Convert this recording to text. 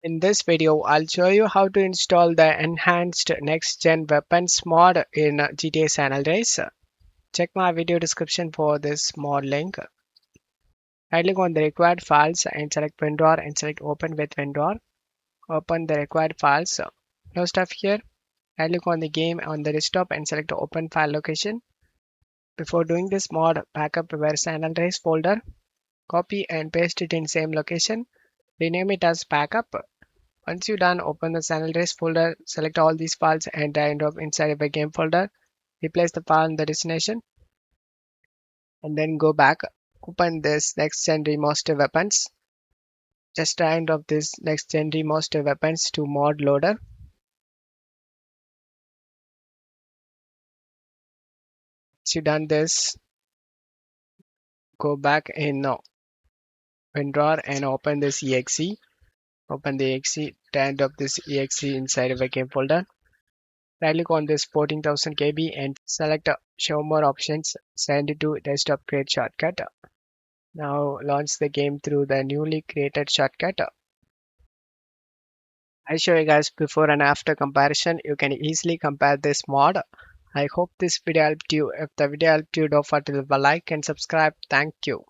In this video, I'll show you how to install the Enhanced NeXtGen Weapons Mod in GTA San Andreas. Check my video description for this mod link. Right click on the required files and select Vendor and select Open with Vendor. Open the required files. No stuff here. Right click on the game on the desktop and select Open File Location. Before doing this mod, backup your San Andreas folder. Copy and paste it in same location. Rename it as backup. Once you're done, open the San Andreas folder, select all these files and drag and drop inside of a game folder. Replace the file in the destination and then go back. Open this next gen remaster weapons. Just drag and drop this next gen remaster weapons to mod loader. Once you've done this, go back in WinRAR and open this exe. Open the exe, drag and drop this exe inside of a game folder. Right click on this 14,000 KB and select show more options. Send it to desktop create shortcut. Now launch the game through the newly created shortcut. I show you guys before and after comparison. You can easily compare this mod. I hope this video helped you. If the video helped you, don't forget to leave a like and subscribe. Thank you.